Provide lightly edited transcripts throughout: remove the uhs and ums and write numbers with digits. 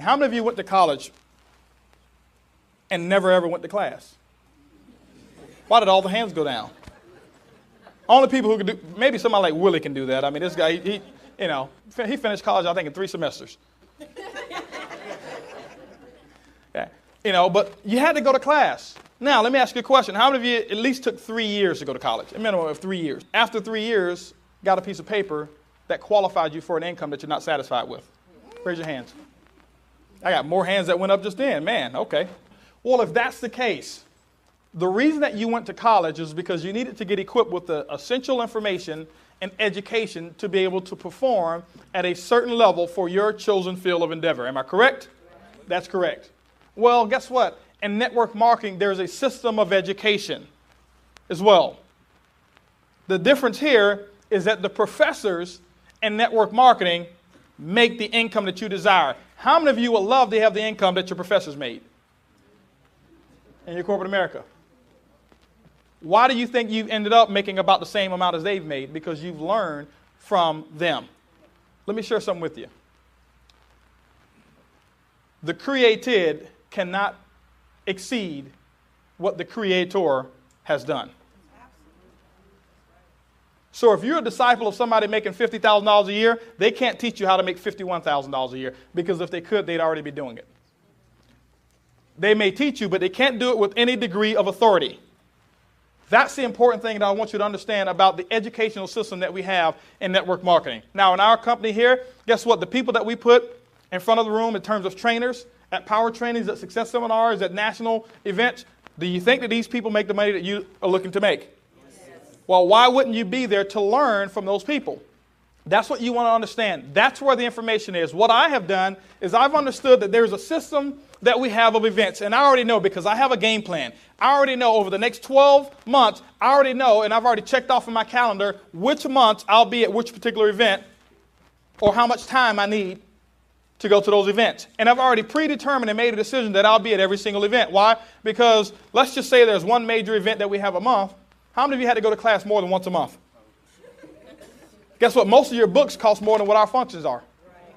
How many of you went to college and never ever went to class? Why did all the hands go down? Only people who can do, maybe somebody like Willie can do that. I mean, this guy, he finished college, I think, in 3 semesters. Yeah. But you had to go to class. Now, let me ask you a question. How many of you at least took 3 years to go to college? A minimum of 3 years. After 3 years, got a piece of paper that qualified you for an income that you're not satisfied with? Raise your hands. I got more hands that went up just then. Man, okay. Well, if that's the case, the reason that you went to college is because you needed to get equipped with the essential information and education to be able to perform at a certain level for your chosen field of endeavor. Am I correct? That's correct. Well, guess what? In network marketing, there's a system of education as well. The difference here is that the professors in network marketing make the income that you desire. How many of you would love to have the income that your professors made in your corporate America? Why do you think you've ended up making about the same amount as they've made? Because you've learned from them. Let me share something with you. The created cannot exceed what the creator has done. So if you're a disciple of somebody making $50,000 a year, they can't teach you how to make $51,000 a year, because if they could, they'd already be doing it. They may teach you, but they can't do it with any degree of authority. That's the important thing that I want you to understand about the educational system that we have in network marketing. Now, in our company here, guess what? The people that we put in front of the room in terms of trainers, at power trainings, at success seminars, at national events, do you think that these people make the money that you are looking to make? Well, why wouldn't you be there to learn from those people? That's what you want to understand. That's where the information is. What I have done is I've understood that there's a system that we have of events. And I already know, because I have a game plan. I already know over the next 12 months, I already know, and I've already checked off in my calendar which months I'll be at which particular event or how much time I need to go to those events. And I've already predetermined and made a decision that I'll be at every single event. Why? Because let's just say there's one major event that we have a month. How many of you had to go to class more than once a month? Guess what? Most of your books cost more than what our functions are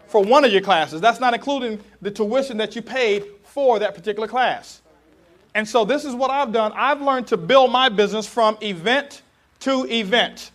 for one of your classes. That's not including the tuition that you paid for that particular class. And so this is what I've done. I've learned to build my business from event to event.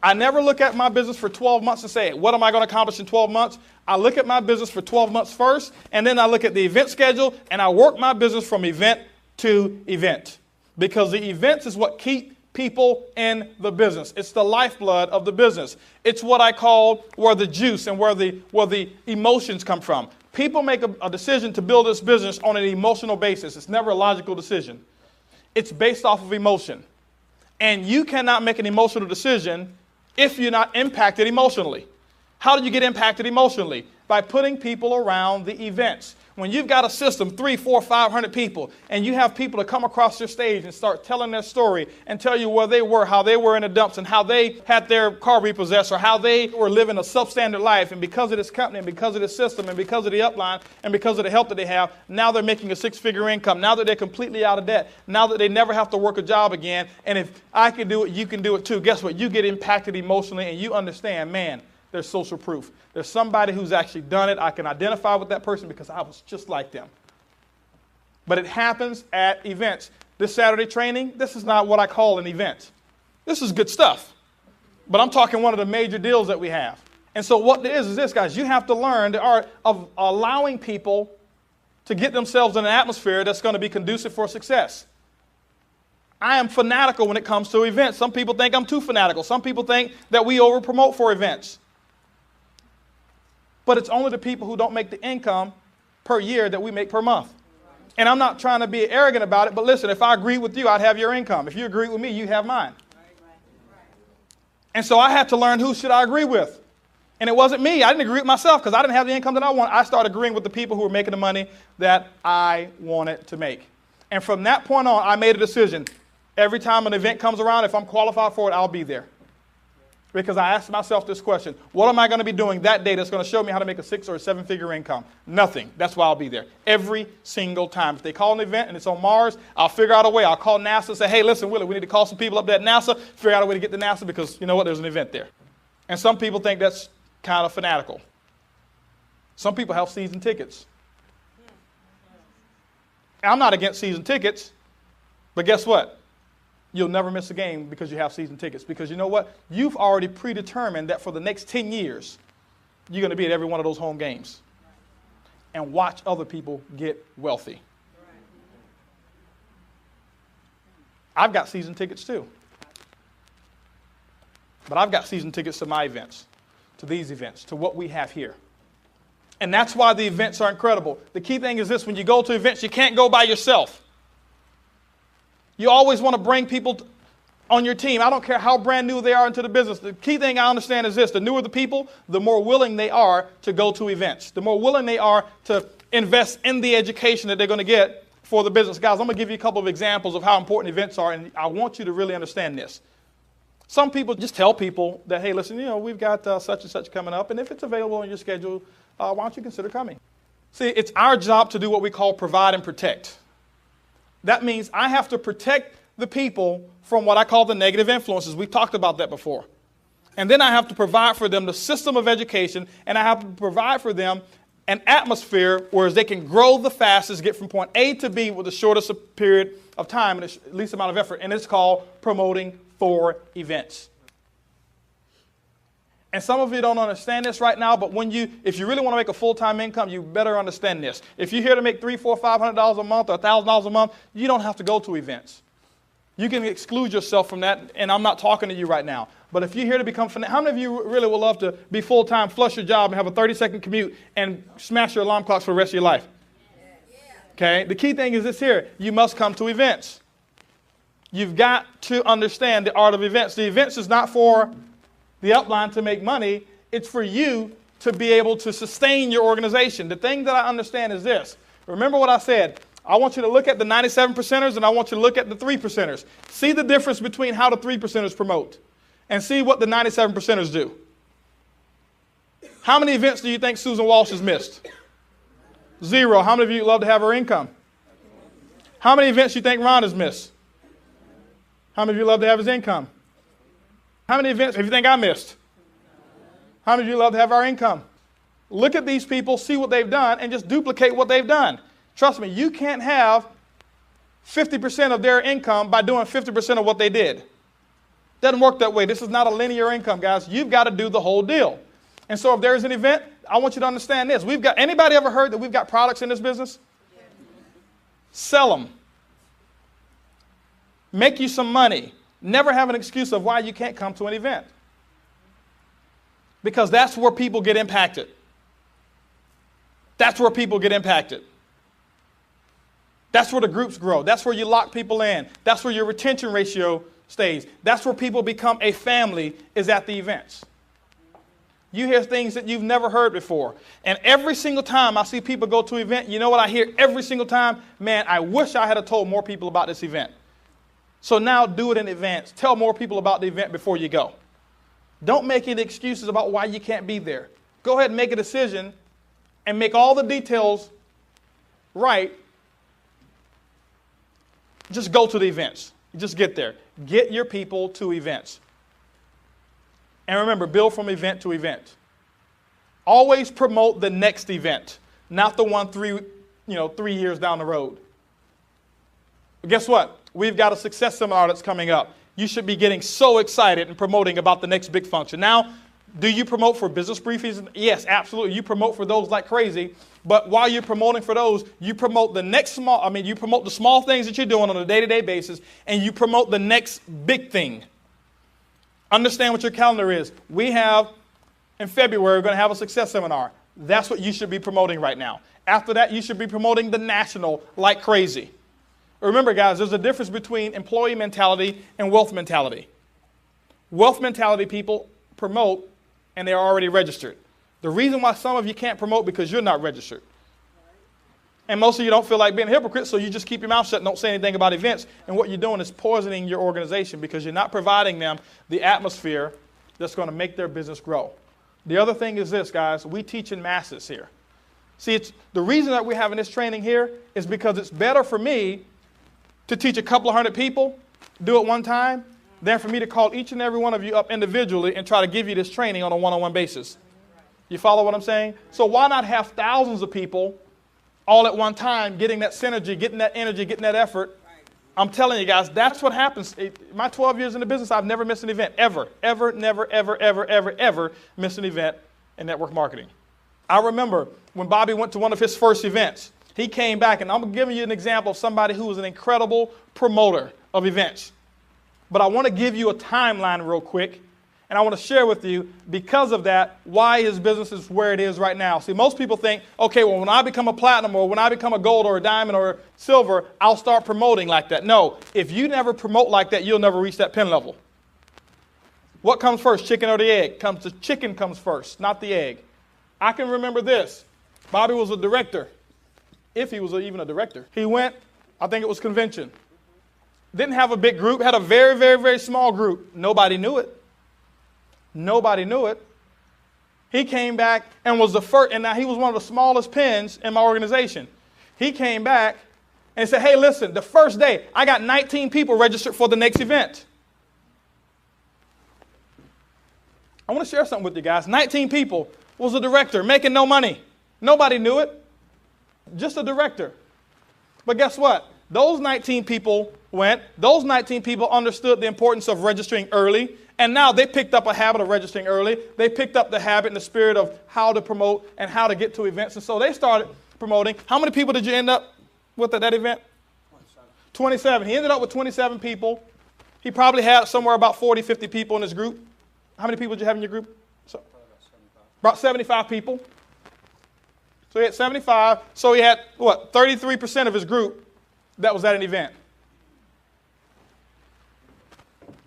I never look at my business for 12 months and say, what am I going to accomplish in 12 months? I look at my business for 12 months first, and then I look at the event schedule, and I work my business from event to event. Because the events is what keep people in the business. It's the lifeblood of the business. It's what I call where the juice and where the emotions come from. People make a decision to build this business on an emotional basis. It's never a logical decision. It's based off of emotion. And you cannot make an emotional decision if you're not impacted emotionally. How do you get impacted emotionally? By putting people around the events. When you've got a system, 300, 400, 500 people, and you have people to come across your stage and start telling their story and tell you where they were, how they were in the dumps, and how they had their car repossessed, or how they were living a substandard life, and because of this company, and because of this system, and because of the upline, and because of the help that they have, now they're making a 6-figure income. Now that they're completely out of debt. Now that they never have to work a job again. And if I can do it, you can do it too. Guess what? You get impacted emotionally, and you understand, man, there's social proof. There's somebody who's actually done it. I can identify with that person because I was just like them. But it happens at events. This Saturday training, this is not what I call an event. This is good stuff. But I'm talking one of the major deals that we have. And so what it is this, guys. You have to learn the art of allowing people to get themselves in an atmosphere that's going to be conducive for success. I am fanatical when it comes to events. Some people think I'm too fanatical. Some people think that we over-promote for events. But it's only the people who don't make the income per year that we make per month. And I'm not trying to be arrogant about it, but listen, if I agreed with you, I'd have your income. If you agree with me, you have mine. And so I had to learn who should I agree with. And it wasn't me. I didn't agree with myself because I didn't have the income that I want. I started agreeing with the people who were making the money that I wanted to make. And from that point on, I made a decision. Every time an event comes around, if I'm qualified for it, I'll be there. Because I asked myself this question: what am I going to be doing that day that's going to show me how to make a 6 or 7-figure income? Nothing. That's why I'll be there every single time. If they call an event and it's on Mars, I'll figure out a way. I'll call NASA and say, hey, listen, Willie, we need to call some people up there at NASA, figure out a way to get to NASA because you know what, there's an event there. And some people think that's kind of fanatical. Some people have season tickets. I'm not against season tickets, but guess what? You'll never miss a game because you have season tickets. Because you know what? You've already predetermined that for the next 10 years, you're going to be at every one of those home games and watch other people get wealthy. I've got season tickets too. But I've got season tickets to my events, to these events, to what we have here. And that's why the events are incredible. The key thing is this: when you go to events, you can't go by yourself. You always want to bring people on your team. I don't care how brand new they are into the business. The key thing I understand is this: the newer the people, the more willing they are to go to events. The more willing they are to invest in the education that they're going to get for the business. Guys, I'm going to give you a couple of examples of how important events are, and I want you to really understand this. Some people just tell people that, hey, listen, we've got such and such coming up, and if it's available on your schedule, why don't you consider coming? See, it's our job to do what we call provide and protect. That means I have to protect the people from what I call the negative influences. We've talked about that before. And then I have to provide for them the system of education, and I have to provide for them an atmosphere where they can grow the fastest, get from point A to B with the shortest period of time and the least amount of effort. And it's called promoting for events. And some of you don't understand this right now, but if you really want to make a full-time income, you better understand this. If you're here to make $300, $400, $500 a month or $1,000 a month, you don't have to go to events. You can exclude yourself from that, and I'm not talking to you right now. But if you're here to become financial, how many of you really would love to be full-time, flush your job, and have a 30-second commute and smash your alarm clocks for the rest of your life? Okay? The key thing is this here: you must come to events. You've got to understand the art of events. The events is not for the upline to make money. It's for you to be able to sustain your organization. The thing that I understand is this. Remember what I said. I want you to look at the 97 percenters and I want you to look at the 3 percenters. See the difference between how the 3 percenters promote and see what the 97 percenters do. How many events do you think Susan Walsh has missed? 0. How many of you love to have her income? How many events do you think Ron has missed? How many of you love to have his income? How many events have you think I missed? How many of you love to have our income? Look at these people, see what they've done, and just duplicate what they've done. Trust me, you can't have 50% of their income by doing 50% of what they did. Doesn't work that way. This is not a linear income, guys. You've got to do the whole deal. And so if there's an event, I want you to understand this. Anybody ever heard that we've got products in this business? Sell them. Make you some money. Never have an excuse of why you can't come to an event. Because that's where people get impacted. That's where people get impacted. That's where the groups grow. That's where you lock people in. That's where your retention ratio stays. That's where people become a family, is at the events. You hear things that you've never heard before. And every single time I see people go to an event, you know what I hear every single time? Man, I wish I had told more people about this event. So now do it in advance. Tell more people about the event before you go. Don't make any excuses about why you can't be there. Go ahead and make a decision and make all the details right. Just go to the events. Just get there. Get your people to events. And remember, build from event to event. Always promote the next event, not the one 3 years down the road. But guess what? We've got a success seminar that's coming up. You should be getting so excited and promoting about the next big function. Now, do you promote for business briefings? Yes, absolutely. You promote for those like crazy. But while you're promoting for those, you promote you promote the small things that you're doing on a day-to-day basis, and you promote the next big thing. Understand what your calendar is. We have, in February, we're going to have a success seminar. That's what you should be promoting right now. After that, you should be promoting the national like crazy. Remember, guys, there's a difference between employee mentality and wealth mentality. Wealth mentality people promote, and they're already registered. The reason why some of you can't promote because you're not registered. And most of you don't feel like being a hypocrite, so you just keep your mouth shut and don't say anything about events. And what you're doing is poisoning your organization because you're not providing them the atmosphere that's going to make their business grow. The other thing is this, guys. We teach in masses here. See, the reason that we're having this training here is because it's better for me to teach a couple of hundred people, do it one time, than for me to call each and every one of you up individually and try to give you this training on a one-on-one basis. You follow what I'm saying? So why not have thousands of people all at one time, getting that synergy, getting that energy, getting that effort. I'm telling you guys, that's what happens. My 12 years in the business, I've never missed an event, ever, never missed an event in network marketing. I remember when Bobby went to one of his first events, he came back, and I'm giving you an example of somebody who was an incredible promoter of events. But I want to give you a timeline real quick, and I want to share with you, because of that, why his business is where it is right now. See, most people think, okay, well, when I become a platinum or when I become a gold or a diamond or silver, I'll start promoting like that. No, if you never promote like that, you'll never reach that pin level. What comes first, chicken or the egg? The chicken comes first, not the egg. I can remember this. Bobby was a director, if he was even a director. He went, I think it was convention. Didn't have a big group, had a very small group. Nobody knew it. Nobody knew it. He came back and was the first, and now he was one of the smallest pins in my organization. He came back and said, hey, listen, the first day, I got 19 people registered for the next event. I want to share something with you guys. 19 people, was a director making no money. Nobody knew it. Just a director. But guess what? Those 19 people went. Those 19 people understood the importance of registering early. And now they picked up a habit of registering early. They picked up the habit and the spirit of how to promote and how to get to events. And so they started promoting. How many people did you end up with at that event? 27. He ended up with 27 people. He probably had somewhere about 40, 50 people in his group. How many people did you have in your group? About 75 people. So he had 75. So he had, 33% of his group that was at an event.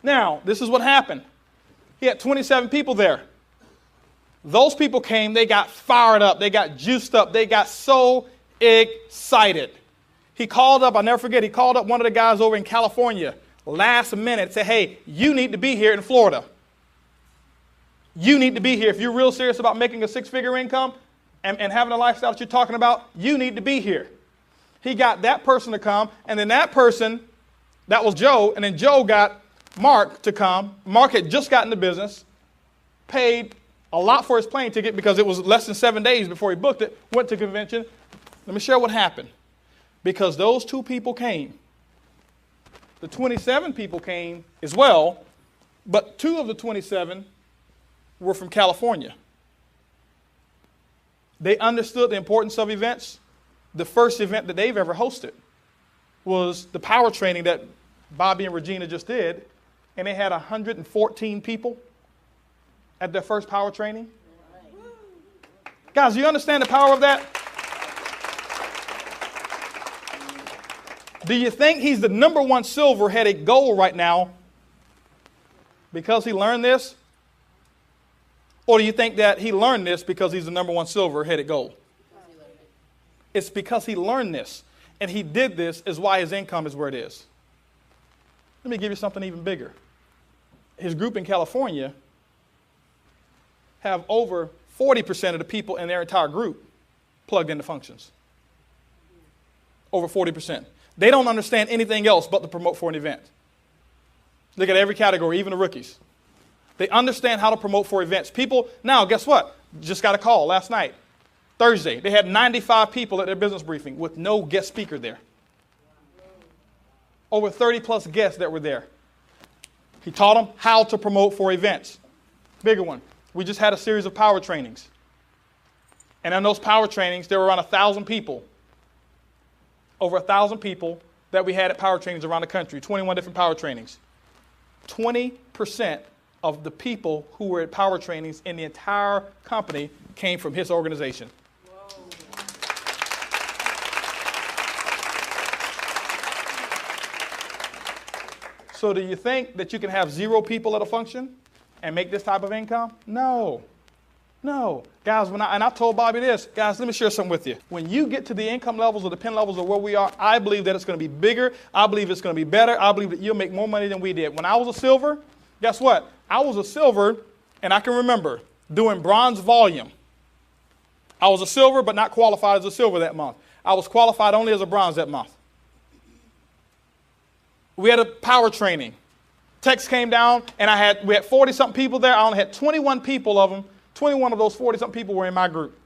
Now, this is what happened. He had 27 people there. Those people came, they got fired up, they got juiced up, they got so excited. He called up, I'll never forget, he called up one of the guys over in California last minute, said, hey, you need to be here in Florida. You need to be here. If you're real serious about making a six-figure income and having a lifestyle that you're talking about, you need to be here. He got that person to come, and then that person, that was Joe, and then Joe got Mark to come. Mark had just gotten the business, paid a lot for his plane ticket because it was less than 7 days before he booked it, went to convention. Let me share what happened. Because those two people came. The 27 people came as well, but 2 of the 27 were from California. They understood the importance of events. The first event that they've ever hosted was the power training that Bobby and Regina just did, and they had 114 people at their first power training. Guys, do you understand the power of that? Do you think he's the #1 silver-headed gold right now because he learned this? Or do you think that he learned this because he's the #1 silver-headed gold? It's because he learned this, and he did this is why his income is where it is. Let me give you something even bigger. His group in California have over 40% of the people in their entire group plugged into functions. Over 40%. They don't understand anything else but to promote for an event. Look at every category, even the rookies. They understand how to promote for events. People, now guess what? Just got a call last night. Thursday, they had 95 people at their business briefing with no guest speaker there. Over 30 plus guests that were there. He taught them how to promote for events. Bigger one. We just had a series of power trainings. And in those power trainings, there were around 1,000 people. Over 1,000 people that we had at power trainings around the country, 21 different power trainings. 20% of the people who were at power trainings in the entire company came from his organization. So do you think that you can have 0 people at a function and make this type of income? No. No. Guys, I told Bobby this. Guys, let me share something with you. When you get to the income levels or the pin levels of where we are, I believe that it's going to be bigger. I believe it's going to be better. I believe that you'll make more money than we did. When I was a silver, guess what? I was a silver, and I can remember doing bronze volume. I was a silver, but not qualified as a silver that month. I was qualified only as a bronze that month. We had a power training. Text came down, and we had 40-something people there. I only had 21 people of them. 21 of those 40-something people were in my group.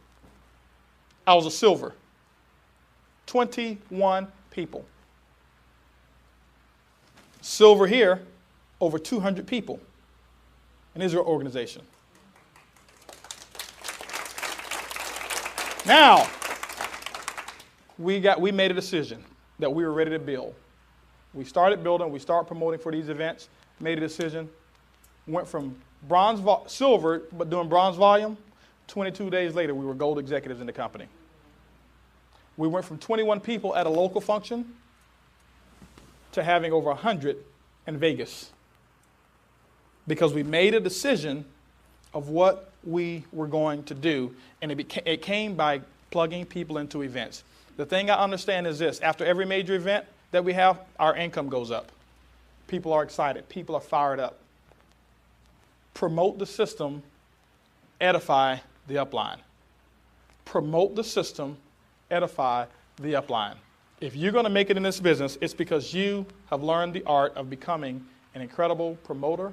I was a silver. 21 people. Silver here, over 200 people in Israel organization. Now, we made a decision that we were ready to build. We started building, we started promoting for these events, made a decision, went from silver, but doing bronze volume. 22 days later, we were gold executives in the company. We went from 21 people at a local function to having over 100 in Vegas, because we made a decision of what we were going to do, and it came by plugging people into events. The thing I understand is this: after every major event that we have, our income goes up. People are excited. People are fired up. Promote the system, edify the upline. Promote the system, edify the upline. If you're going to make it in this business, it's because you have learned the art of becoming an incredible promoter,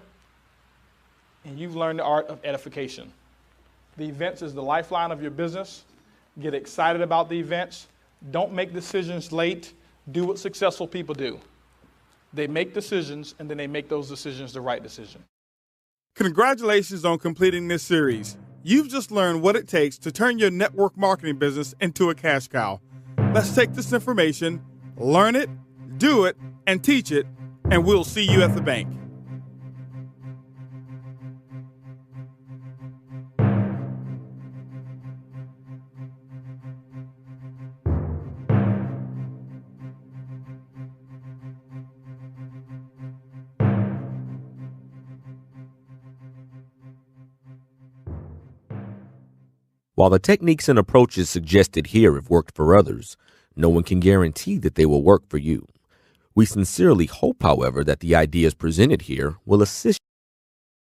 and you've learned the art of edification. The events is the lifeline of your business. Get excited about the events. Don't make decisions late. Do what successful people do. They make decisions, and then they make those decisions the right decision. Congratulations on completing this series. You've just learned what it takes to turn your network marketing business into a cash cow. Let's take this information, learn it, do it, and teach it, and we'll see you at the bank. While the techniques and approaches suggested here have worked for others, no one can guarantee that they will work for you. We sincerely hope, however, that the ideas presented here will assist